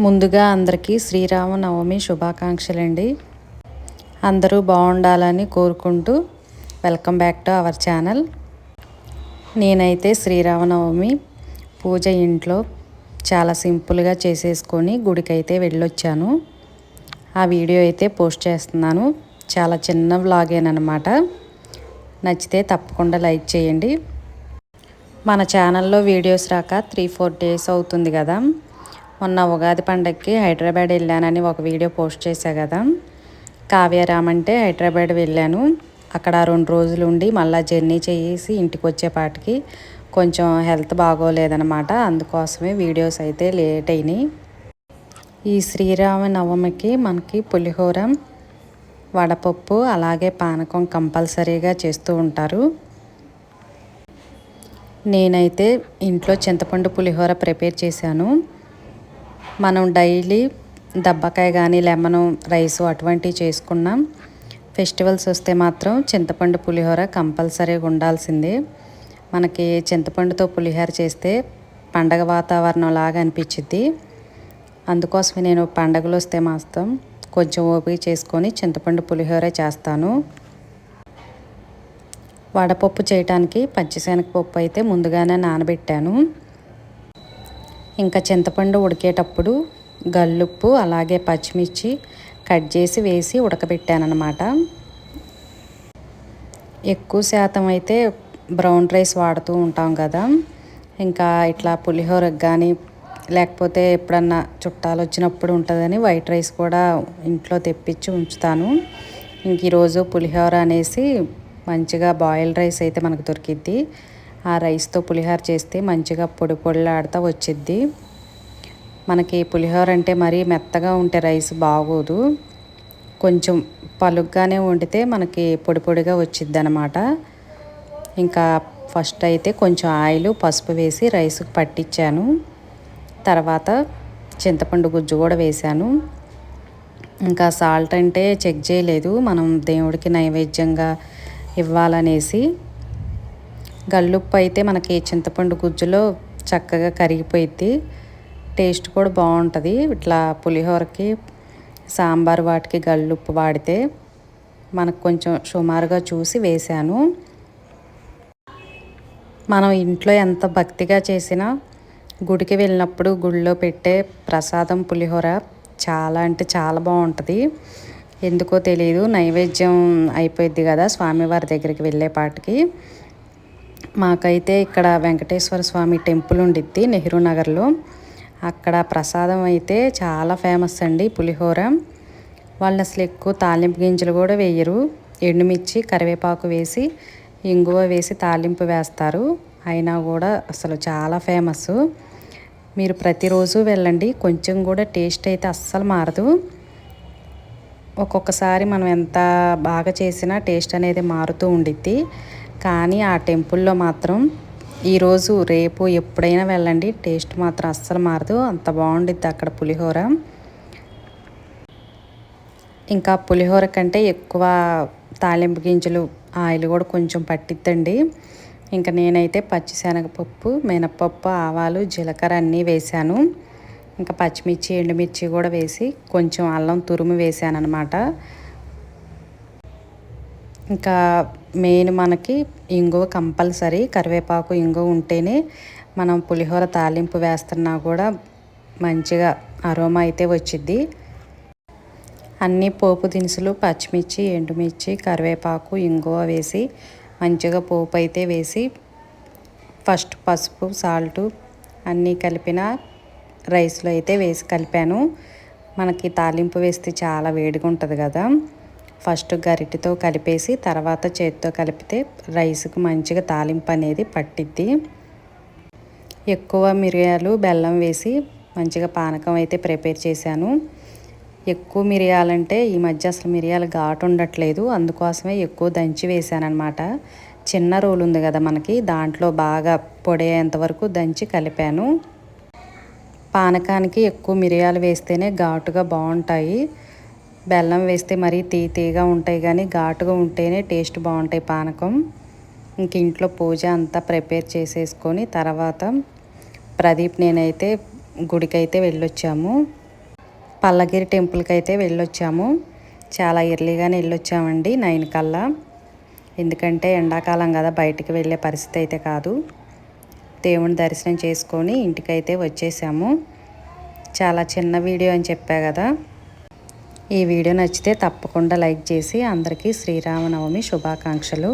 ముందుగా అందరికీ శ్రీరామనవమి శుభాకాంక్షలండి. అందరూ బాగుండాలని కోరుకుంటూ welcome back to our channel. నేనైతే శ్రీరామనవమి పూజ ఇంట్లో చాలా సింపుల్గా చేసేసుకొని గుడికైతే వెళ్ళొచ్చాను. ఆ వీడియో అయితే పోస్ట్ చేస్తున్నాను. చాలా చిన్న వ్లాగేనమాట. నచ్చితే తప్పకుండా లైక్ చేయండి. మన ఛానల్లో వీడియోస్ రాక 3-4 డేస్ అవుతుంది కదా. మొన్న ఉగాది పండగకి హైదరాబాద్ వెళ్ళానని ఒక వీడియో పోస్ట్ చేశా కదా. కావ్యరామ్ అంటే హైదరాబాద్ వెళ్ళాను. అక్కడ 2 రోజులు ఉండి మళ్ళీ జర్నీ చేసి ఇంటికి వచ్చేపాటికి కొంచెం హెల్త్ బాగోలేదనమాట. అందుకోసమే వీడియోస్ అయితే లేట్ అయినాయి. ఈ శ్రీరామనవమికి మనకి పులిహోర, వడపప్పు అలాగే పానకం కంపల్సరీగా చేస్తూ ఉంటారు. నేనైతే ఇంట్లో చింతపండు పులిహోర ప్రిపేర్ చేశాను. మనం డైలీ దబ్బకాయ కానీ లెమన్ రైసు అటువంటివి చేసుకున్నాం. ఫెస్టివల్స్ వస్తే మాత్రం చింతపండు పులిహోర కంపల్సరీగా ఉండాల్సిందే. మనకి చింతపండుతో పులిహోర చేస్తే పండగ వాతావరణం లాగా అనిపించిద్ది. అందుకోసమే నేను పండగలు వస్తే మాత్రం కొంచెం ఓపిక చేసుకొని చింతపండు పులిహోర చేస్తాను. వడపప్పు చేయడానికి పచ్చిశనగపప్పు అయితే ముందుగానే నానబెట్టాను. ఇంకా చింతపండు ఉడికేటప్పుడు గల్లుప్పు అలాగే పచ్చిమిర్చి కట్ చేసి వేసి ఉడకబెట్టానమాట. ఎక్కువ శాతం అయితే బ్రౌన్ రైస్ వాడుతూ ఉంటాం కదా. ఇంకా ఇట్లా పులిహోరకు కానీ లేకపోతే ఎప్పుడన్నా చుట్టాలు వచ్చినప్పుడు ఉంటుందని వైట్ రైస్ కూడా ఇంట్లో తెప్పించి ఉంచుతాను. ఇంక ఈరోజు పులిహోర అనేసి మంచిగా బాయిల్డ్ రైస్ అయితే మనకు దొరికిద్ది. ఆ రైస్తో పులిహోర చేస్తే మంచిగా పొడి పొడిలాడుతూ వచ్చిద్ది. మనకి పులిహోర అంటే మరీ మెత్తగా ఉంటే రైస్ బాగోదు. కొంచెం పలుగ్గానే వండితే మనకి పొడి పొడిగా వచ్చిద్ది అనమాట. ఇంకా ఫస్ట్ అయితే కొంచెం ఆయిల్ పసుపు వేసి రైస్కి పట్టించాను. తర్వాత చింతపండు గుజ్జు కూడా వేశాను. ఇంకా సాల్ట్ అంటే చెక్ చేయలేదు, మనం దేవుడికి నైవేద్యంగా ఇవ్వాలనేసి. గల్లుప్పు అయితే మనకి చింతపండు గుజ్జులో చక్కగా కరిగిపోయిద్ది. టేస్ట్ కూడా బాగుంటుంది. ఇట్లా పులిహోరకి సాంబార్ వాటికి గల్లుప్పు వాడితే మనకు కొంచెం సుమారుగా చూసి వేశాను. మనం ఇంట్లో ఎంత భక్తిగా చేసినా గుడికి వెళ్ళినప్పుడు గుడిలో పెట్టే ప్రసాదం పులిహోర చాలా అంటే చాలా బాగుంటుంది. ఎందుకో తెలియదు, నైవేద్యం అయిపోయింది కదా స్వామివారి దగ్గరికి వెళ్ళేపాటికి. మాకైతే ఇక్కడ వెంకటేశ్వర స్వామి టెంపుల్ ఉండిద్ది నెహ్రూ నగర్లో. అక్కడ ప్రసాదం అయితే చాలా ఫేమస్ అండి పులిహోర. వాళ్ళు అసలు ఎక్కువ తాలింపు గింజలు కూడా వేయరు. ఎండుమిర్చి కరివేపాకు వేసి ఇంగువ వేసి తాలింపు వేస్తారు. అయినా కూడా అసలు చాలా ఫేమస్. మీరు ప్రతిరోజు వెళ్ళండి, కొంచెం కూడా టేస్ట్ అయితే అస్సలు మారదు. ఒక్కొక్కసారి మనం ఎంత బాగా చేసినా టేస్ట్ అనేది మారుతూ ఉండిద్ది. కానీ ఆ టెంపుల్లో మాత్రం ఈరోజు రేపు ఎప్పుడైనా వెళ్ళండి, టేస్ట్ మాత్రం అస్సలు మారదు. అంత బాగుండిద్ది అక్కడ పులిహోర. ఇంకా పులిహోర కంటే ఎక్కువ తాలింపు గింజలు ఆయిల్ కూడా కొంచెం పట్టిద్దండి. ఇంకా నేనైతే పచ్చిశనగపప్పు, మినపప్పు, ఆవాలు, జీలకర్ర అన్నీ వేశాను. ఇంకా పచ్చిమిర్చి ఎండుమిర్చి కూడా వేసి కొంచెం అల్లం తురుము వేసాను అనమాట. ఇంకా మెయిన్ మనకి ఇంగువ కంపల్సరీ, కరివేపాకు ఇంగువ ఉంటేనే మనం పులిహోర తాలింపు వేస్తున్నా కూడా మంచిగా అరోమా అయితే వచ్చిద్ది. అన్ని పోపు దినుసులు పచ్చిమిర్చి ఎండుమిర్చి కరివేపాకు ఇంగువ వేసి మంచిగా పోపు అయితే వేసి ఫస్ట్ పసుపు సాల్టు అన్నీ కలిపిన రైస్లో అయితే వేసి కలిపాను. మనకి తాలింపు వేస్తే చాలా వేడిగా ఉంటుంది కదా. ఫస్ట్ గరిటెతో కలిపేసి తర్వాత చేతితో కలిపితే రైస్కి మంచిగా తాలింపు అనేది పట్టిద్ది. ఎక్కువ మిరియాలు బెల్లం వేసి మంచిగా పానకం అయితే ప్రిపేర్ చేశాను. ఎక్కువ మిరియాలంటే ఈ మధ్య అసలు మిరియాలు ఘాటు ఉండట్లేదు, అందుకోసమే ఎక్కువ దంచి వేసాను అనమాట. చిన్న రోలు ఉంది కదా మనకి, దాంట్లో బాగా పొడేంత వరకు దంచి కలిపాను. పానకానికి ఎక్కువ మిరియాలు వేస్తేనే ఘాటుగా బాగుంటాయి. బెల్లం వేస్తే మరీ తీగా ఉంటాయి, కానీ ఘాటుగా ఉంటేనే టేస్ట్ బాగుంటాయి పానకం. ఇంక ఇంట్లో పూజ అంతా ప్రిపేర్ చేసేసుకొని తర్వాత ప్రదీప్ నేనైతే గుడికైతే వెళ్ళొచ్చాము. పల్లగిరి టెంపుల్కి అయితే వెళ్ళొచ్చాము. చాలా ఎర్లీగానే వెళ్ళొచ్చామండి 9 కల్లా. ఎందుకంటే ఎండాకాలం కదా, బయటికి వెళ్ళే పరిస్థితి అయితే కాదు. దేవుని దర్శనం చేసుకొని ఇంటికైతే వచ్చేసాము. చాలా చిన్న వీడియో అని చెప్పా కదా. ఈ వీడియో నచ్చితే తప్పకుండా లైక్ చేసి అందరికీ శ్రీరామనవమి శుభాకాంక్షలు.